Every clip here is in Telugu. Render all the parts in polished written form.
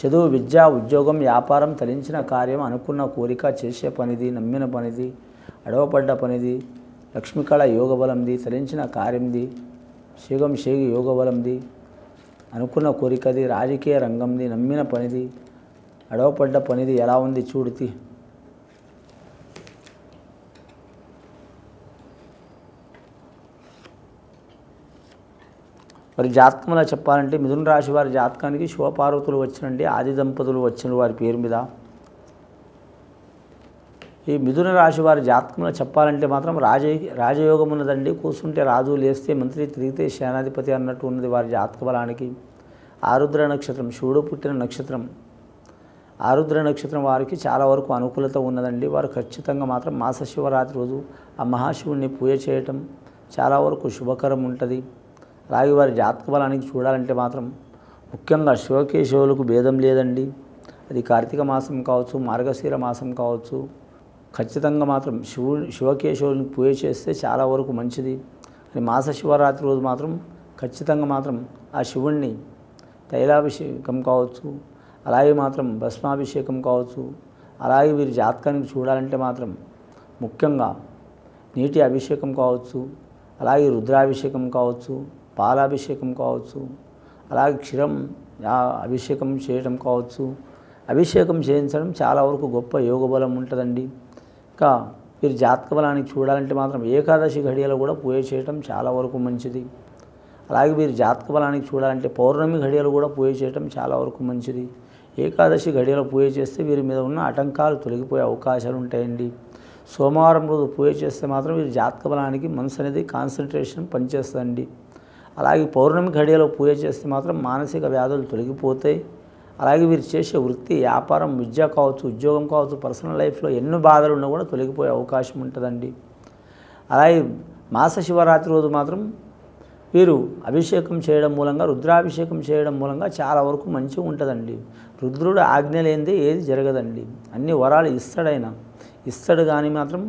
చదువు, విద్య, ఉద్యోగం, వ్యాపారం, తరించిన కార్యం, అనుకున్న కోరిక, చేసే పనిది, నమ్మిన పనిది, అడవపడ్డ పనిది, లక్ష్మీకళ యోగబలంది, తరించిన కార్యంది, శీఘం శేగి యోగబలంది, అనుకున్న కోరికది, రాజకీయ రంగంది, నమ్మిన పనిది, అడవపడ్డ పనిది ఎలా ఉంది చూడుతి. మరి జాతకంలో చెప్పాలంటే మిథున రాశి వారి జాతకానికి శివపార్వతులు వచ్చినండి, ఆది దంపతులు వచ్చిన వారి పేరు మీద. ఈ మిథున రాశి వారి జాతకంలో చెప్పాలంటే మాత్రం రాజయోగం ఉన్నదండి. కూర్చుంటే రాజు, లేస్తే మంత్రి, తిరిగితే సేనాధిపతి అన్నట్టు ఉన్నది వారి జాతక బలానికి. ఆరుద్ర నక్షత్రం, శివుడు పుట్టిన నక్షత్రం. ఆరుద్ర నక్షత్రం వారికి చాలా వరకు అనుకూలత ఉన్నదండి. వారు ఖచ్చితంగా మాత్రం మాస శివరాత్రి రోజు ఆ మహాశివుణ్ణి పూజ చేయటం చాలా వరకు శుభకరం ఉంటుంది. అలాగే వారి జాతక బలానికి చూడాలంటే మాత్రం ముఖ్యంగా శివకేశవులకు భేదం లేదండి. అది కార్తీక మాసం కావచ్చు, మార్గశీర మాసం కావచ్చు, ఖచ్చితంగా మాత్రం శివకేశవులకు పూజ చేస్తే చాలా వరకు మంచిది. అని మాస శివరాత్రి రోజు మాత్రం ఖచ్చితంగా మాత్రం ఆ శివుణ్ణి తైలాభిషేకం కావచ్చు, అలాగే మాత్రం భస్మాభిషేకం కావచ్చు, అలాగే వీరి జాతకానికి చూడాలంటే మాత్రం ముఖ్యంగా నీటి అభిషేకం కావచ్చు, అలాగే రుద్రాభిషేకం కావచ్చు, పాలాభిషేకం కావచ్చు, అలాగే క్షీరం అభిషేకం చేయడం కావచ్చు. అభిషేకం చేయించడం చాలా వరకు గొప్ప యోగబలం ఉంటుందండి. ఇంకా వీరి జాతక బలానికి చూడాలంటే మాత్రం ఏకాదశి ఘడియలో కూడా పూజ చేయడం చాలా వరకు మంచిది. అలాగే వీరి జాతక బలానికి చూడాలంటే పౌర్ణమి ఘడియలు కూడా పూజ చేయడం చాలా వరకు మంచిది. ఏకాదశి ఘడియలో పూజ చేస్తే వీరి మీద ఉన్న ఆటంకాలు తొలగిపోయే అవకాశాలు ఉంటాయండి. సోమవారం రోజు పూజ చేస్తే మాత్రం వీరి జాతక బలానికి మనసు అనేది కాన్సన్ట్రేషన్ పనిచేస్తుందండి. అలాగే పౌర్ణమి ఘడియలో పూజ చేస్తే మాత్రం మానసిక వ్యాధులు తొలగిపోతాయి. అలాగే వీరు చేసే వృత్తి, వ్యాపారం, విద్య కావచ్చు, ఉద్యోగం కావచ్చు, పర్సనల్ లైఫ్లో ఎన్ని బాధలు ఉన్నా కూడా తొలగిపోయే అవకాశం ఉంటుందండి. అలాగే మాస శివరాత్రి రోజు మాత్రం వీరు అభిషేకం చేయడం మూలంగా, రుద్రాభిషేకం చేయడం మూలంగా చాలా వరకు మంచిగా ఉంటుందండి. రుద్రుడు ఆజ్ఞ లేనిదే ఏది జరగదండి. అన్ని వరాలు ఇస్తాడు కానీ మాత్రం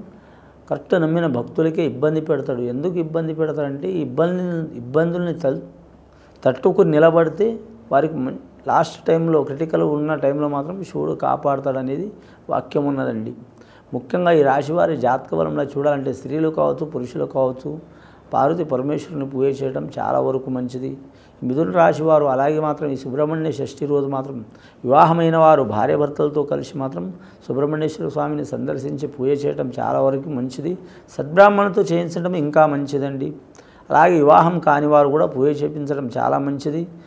కరెక్ట్ నమ్మిన భక్తులకే ఇబ్బంది పెడతాడు. ఎందుకు ఇబ్బంది పెడతాడంటే ఇబ్బందుల్ని తట్టుకుని నిలబడితే వారికి లాస్ట్ టైంలో క్రిటికల్ ఉన్న టైంలో మాత్రం శివుడు కాపాడుతాడనేది వాక్యం ఉన్నదండి. ముఖ్యంగా ఈ రాశివారి జాతక బలంలో చూడాలంటే స్త్రీలు కావచ్చు, పురుషులు కావచ్చు, పార్వతి పరమేశ్వరుని పూజ చేయడం చాలా వరకు మంచిది. మిథున రాశి వారు అలాగే మాత్రం ఈ సుబ్రహ్మణ్య షష్ఠి రోజు మాత్రం వివాహమైన వారు భార్యాభర్తలతో కలిసి మాత్రం సుబ్రహ్మణ్యేశ్వర స్వామిని సందర్శించి పూజ చేయడం చాలా వరకు మంచిది. సద్బ్రాహ్మణులతో చేయించడం ఇంకా మంచిదండి. అలాగే వివాహం కాని వారు కూడా పూజ చేయించడం చాలా మంచిది.